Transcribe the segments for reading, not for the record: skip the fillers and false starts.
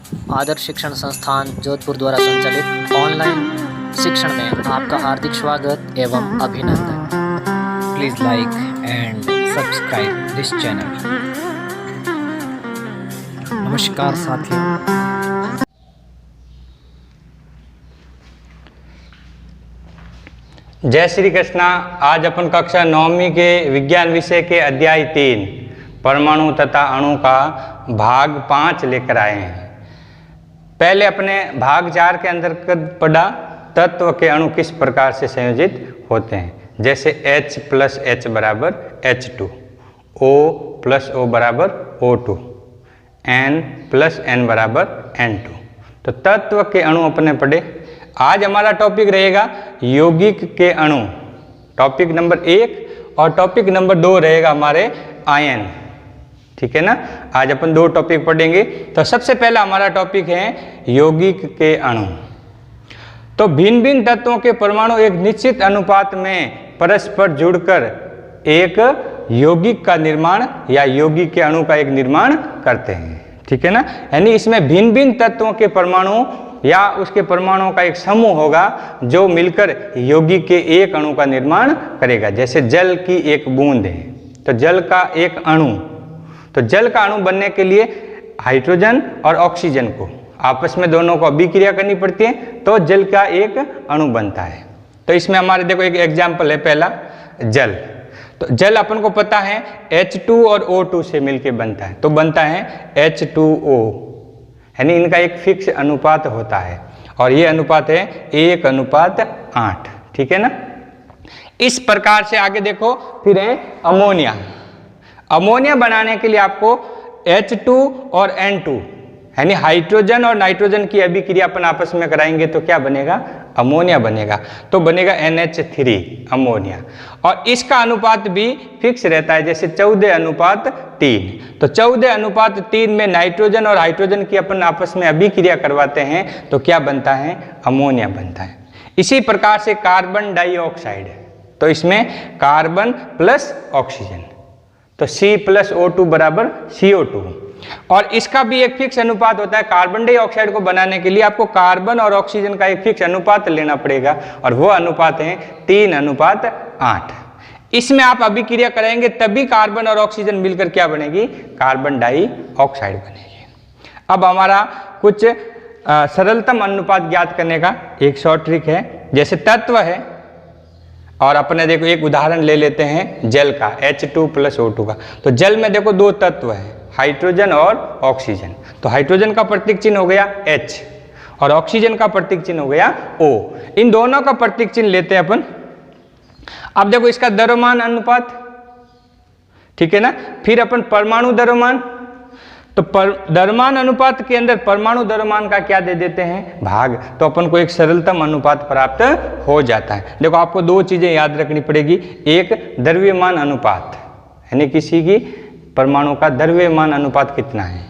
आदर्श शिक्षण संस्थान जोधपुर द्वारा संचालित ऑनलाइन शिक्षण में आपका हार्दिक स्वागत एवं अभिनंदन। Please like and subscribe this channel. नमस्कार साथियों। जय श्री कृष्णा। आज अपन कक्षा 9वीं के विज्ञान विषय के अध्याय 3 परमाणु तथा अणु का भाग 5 लेकर आए हैं। पहले अपने भाग 4 के अंदर पढ़ा तत्व के अणु किस प्रकार से संयोजित होते हैं, जैसे H + H = H2, O + O = O2, N + N = N2। तो तत्व के अणु अपने पढ़े। आज हमारा टॉपिक रहेगा यौगिक के अणु, टॉपिक नंबर 1, और टॉपिक नंबर 2 रहेगा हमारे आयन। ठीक है ना। आज अपन 2 टॉपिक पढ़ेंगे। तो सबसे पहला हमारा टॉपिक है यौगिक के अणु। तो भिन्न भिन्न तत्वों के परमाणु एक निश्चित अनुपात में परस्पर जुड़कर एक यौगिक का निर्माण या यौगिक के अणु का एक निर्माण करते हैं। ठीक है ना। यानी इसमें भिन्न भिन्न तत्वों के परमाणु या उसके परमाणुओं का एक समूह होगा जो मिलकर यौगिक के एक अणु का निर्माण करेगा। जैसे जल की एक बूंद है तो जल का एक अणु, तो जल का अणु बनने के लिए हाइड्रोजन और ऑक्सीजन को आपस में दोनों को अभिक्रिया करनी पड़ती है तो जल का एक अणु बनता है। तो इसमें हमारे देखो एक एग्जाम्पल है, पहला जल। तो जल अपन को पता है H2 और O2 से मिलके बनता है, तो बनता है H2O। यानी इनका एक फिक्स अनुपात होता है और ये अनुपात है 1:8। ठीक है ना। इस प्रकार से आगे देखो फिर है अमोनिया। अमोनिया बनाने के लिए आपको H2 और N2 यानी हाइड्रोजन और नाइट्रोजन की अभिक्रिया अपन आपस में कराएंगे तो क्या बनेगा, अमोनिया बनेगा। तो बनेगा NH3 अमोनिया। और इसका अनुपात भी फिक्स रहता है, जैसे 14:3। तो 14:3 में नाइट्रोजन और हाइड्रोजन की अपन आपस में अभिक्रिया करवाते हैं तो क्या बनता है, अमोनिया बनता है। इसी प्रकार से कार्बन डाइऑक्साइड है तो इसमें कार्बन प्लस ऑक्सीजन, तो C + O2 = CO2। और इसका भी एक फिक्स अनुपात होता है। कार्बन डाइऑक्साइड को बनाने के लिए आपको कार्बन और ऑक्सीजन का एक फिक्स अनुपात लेना पड़ेगा और वो अनुपात है 3:8। इसमें आप अभिक्रिया कराएंगे तभी कार्बन और ऑक्सीजन मिलकर क्या बनेगी, कार्बन डाइऑक्साइड बनेगी। अब हमारा कुछ सरलतम अनुपात ज्ञात करने का एक शॉर्ट ट्रिक है। जैसे तत्व है और अपने देखो एक उदाहरण ले लेते हैं जल का, H2 + O2 का। तो जल में देखो 2 तत्व है, हाइड्रोजन और ऑक्सीजन। तो हाइड्रोजन का प्रतीक चिन्ह हो गया H और ऑक्सीजन का प्रतीक चिन्ह हो गया O। इन दोनों का प्रतीक चिन्ह लेते हैं अपन। अब देखो इसका द्रव्यमान अनुपात, ठीक है ना। फिर अपन परमाणु द्रव्यमान, तो द्रव्यमान अनुपात के अंदर परमाणु द्रव्यमान का क्या दे देते हैं, भाग। तो अपन को एक सरलतम अनुपात प्राप्त हो जाता है। देखो आपको 2 चीजें याद रखनी पड़ेगी। एक द्रव्यमान अनुपात यानी किसी की परमाणु का द्रव्यमान अनुपात कितना है,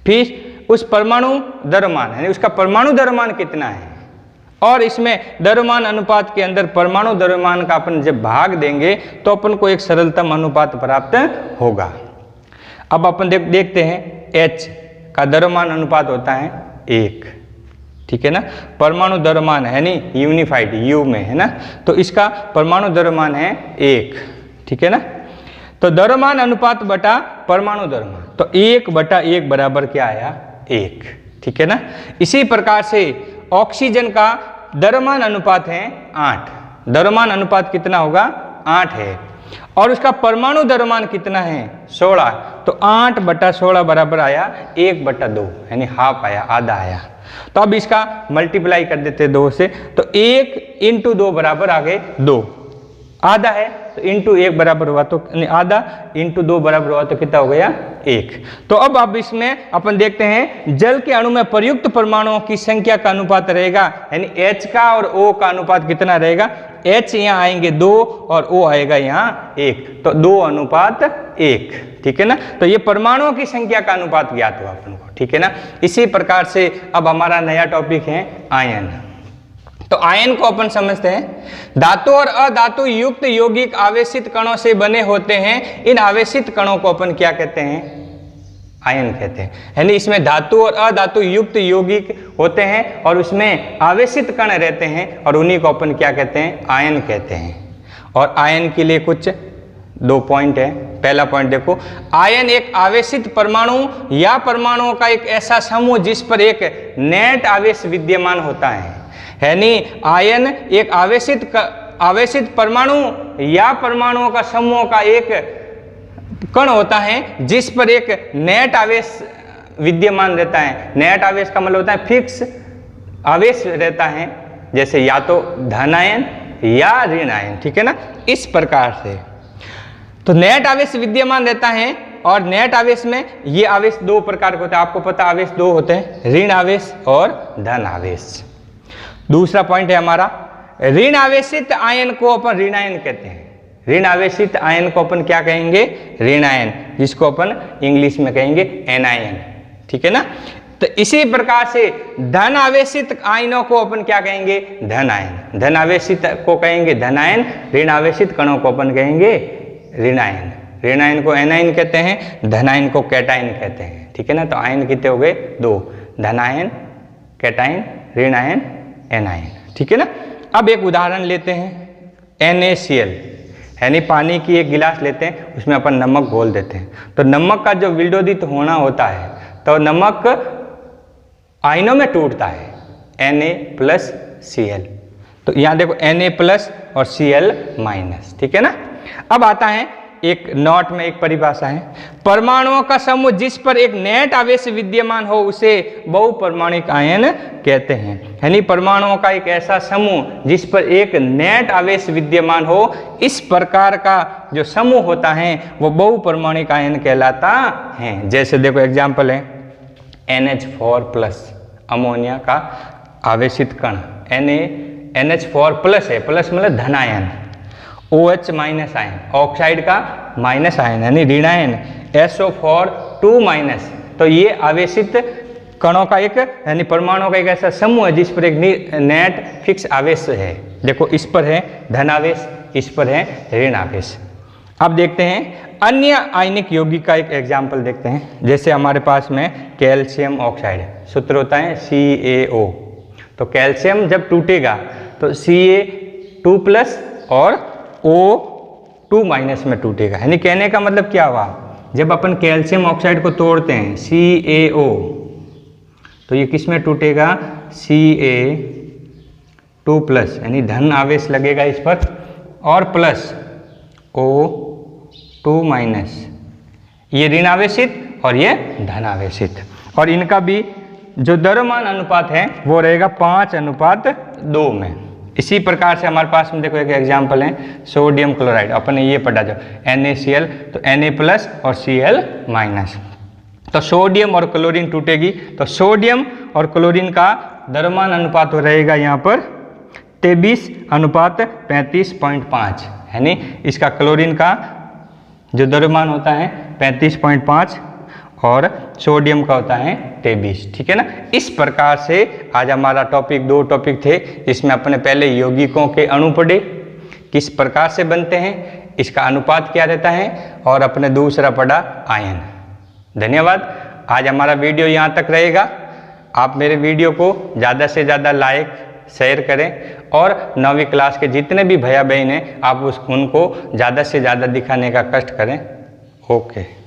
फिर उस परमाणु द्रव्यमान यानी उसका परमाणु द्रव्यमान कितना है, और इसमें द्रव्यमान अनुपात के अंदर परमाणु द्रव्यमान का अपन जब भाग देंगे तो अपन को एक सरलतम अनुपात प्राप्त होगा। अब अपन देखते हैं H का द्रव्यमान अनुपात होता है 1। ठीक है ना। परमाणु द्रव्यमान है यानी यूनिफाइड U में है ना, तो इसका परमाणु द्रव्यमान है 1। ठीक है ना। तो द्रव्यमान अनुपात बटा परमाणु द्रव्यमान, तो 1/1 बराबर क्या आया, 1। ठीक है ना। इसी प्रकार से ऑक्सीजन का द्रव्यमान अनुपात है 8। द्रव्यमान अनुपात कितना होगा, 8 है। और उसका परमाणु द्रव्यमान कितना है, 16। तो 8/16 बराबर आया 1/2 यानी हाफ आया, आधा आया। तो अब इसका मल्टीप्लाई कर देते 2 से, तो 1 × 2 बराबर आ गए 2। आधा है तो इंटू 1 बराबर हुआ, तो आधा × 2 बराबर हुआ तो कितना हो गया, 1। तो अब इसमें अपन देखते हैं जल के अणु में प्रयुक्त परमाणुओं की संख्या का अनुपात रहेगा, यानी H का और O का अनुपात कितना रहेगा। H यहाँ आएंगे 2 और O आएगा यहाँ 1, तो 2:1। ठीक है ना। तो ये परमाणुओं की संख्या का अनुपात ज्ञात हुआ अपन को। ठीक है ना। इसी प्रकार से अब हमारा नया टॉपिक है आयन। तो आयन को अपन समझते हैं धातु और अधातु युक्त यौगिक आवेशित कणों से बने होते हैं। इन आवेशित कणों को अपन क्या कहते हैं, आयन कहते हैं। यानी इसमें धातु और अधातु युक्त यौगिक होते हैं और उसमें आवेशित कण रहते हैं और उन्हीं को अपन क्या कहते हैं, आयन कहते हैं। और आयन के लिए कुछ 2 पॉइंट है। पहला पॉइंट देखो, आयन एक आवेशित परमाणु या परमाणुओं का एक ऐसा समूह जिस पर एक नेट आवेश विद्यमान होता है। यानी आयन एक आवेशित परमाणु या परमाणुओं का समूह का एक कण होता है जिस पर एक नेट आवेश विद्यमान रहता है। नेट आवेश का मतलब होता है फिक्स आवेश रहता है, जैसे या तो धन आयन या ऋण आयन, ठीक है ना, इस प्रकार से। तो नेट आवेश विद्यमान रहता है और नेट आवेश में ये आवेश 2 प्रकार के होते हैं। आपको पता आवेश 2 होते हैं, ऋण आवेश और धन आवेश। दूसरा पॉइंट है हमारा, ऋण आवेशित आयन को अपन ऋण आयन कहते हैं। ऋण आवेशित आयन को अपन क्या कहेंगे, ऋण आयन, जिसको अपन इंग्लिश में कहेंगे एनायन, ठीक है ना। तो इसी प्रकार से धन आवेशित आयनों को अपन क्या कहेंगे, धन आयन। धन आवेशित को कहेंगे धन आयन, ऋण आवेशित कणों को अपन कहेंगे ऋण आयन। ऋण आयन को एनायन कहते हैं, धन आयन को कैटायन कहते हैं, ठीक है ना। तो आयन कितने हो गए, 2, धन आयन, कैटायन, ऋण आयन, एनायन, ठीक है ना। अब एक उदाहरण लेते हैं, NaCl, यानी पानी की एक गिलास लेते हैं, उसमें अपन नमक घोल देते हैं। तो नमक का जो विलोदित होना होता है, तो नमक आयनों में टूटता है, Na+Cl। तो यहाँ देखो Na+ और Cl-, ठीक है ना। अब आता है एक नोट में एक परिभाषा है, परमाणुओं का समूह जिस पर एक नेट आवेश विद्यमान हो उसे बहुपरमाणुक आयन कहते हैं। यानी परमाणुओं का एक ऐसा समूह जिस पर एक नेट आवेश विद्यमान हो, इस प्रकार का जो समूह होता है वो बहुपरमाणुक आयन कहलाता है। जैसे देखो एग्जाम्पल है NH4+, अमोनिया का आवेशित कण, NH4+ है, प्लस मतलब धन आयन, OH- आयन, ऑक्साइड का माइनस आयन यानी ऋण आयन, SO4 तो ये आवेशित कणों का एक यानी परमाणुओं का एक ऐसा समूह है जिस पर एक नेट फिक्स आवेश है। देखो इस पर है धन आवेश, इस पर है ऋण आवेश। अब देखते हैं अन्य आयनिक यौगिक का एक एग्जाम्पल देखते हैं। जैसे हमारे पास में कैल्शियम ऑक्साइड, सूत्र होता है CaO। तो कैल्शियम जब टूटेगा तो Ca2+ और O2- में टूटेगा। यानी कहने का मतलब क्या हुआ, जब अपन कैल्शियम ऑक्साइड को तोड़ते हैं CaO, तो ये किस में टूटेगा, Ca2+, यानी धन आवेश लगेगा इस पर, और प्लस O2-, ये ऋण आवेशित और ये धन आवेशित। और इनका भी जो द्रव्यमान अनुपात है वो रहेगा 5:2 में। इसी प्रकार से हमारे पास में देखो एक एग्जाम्पल है सोडियम क्लोराइड, अपन ने ये पढ़ा जब NaCl, तो Na+ और Cl-। तो सोडियम और क्लोरीन टूटेगी, तो सोडियम और क्लोरीन का द्रव्यमान अनुपात हो रहेगा यहाँ पर 23:35.5, यानी इसका क्लोरीन का जो द्रव्यमान होता है 35.5 और सोडियम का होता है 23, ठीक है ना। इस प्रकार से आज हमारा टॉपिक 2 टॉपिक थे, इसमें अपने पहले यौगिकों के अणु पढ़े किस प्रकार से बनते हैं, इसका अनुपात क्या रहता है, और अपने दूसरा पढ़ा आयन। धन्यवाद। आज हमारा वीडियो यहाँ तक रहेगा। आप मेरे वीडियो को ज़्यादा से ज़्यादा लाइक शेयर करें और 9वीं क्लास के जितने भी भैया बहन हैं आप उनको ज़्यादा से ज़्यादा दिखाने का कष्ट करें। ओके।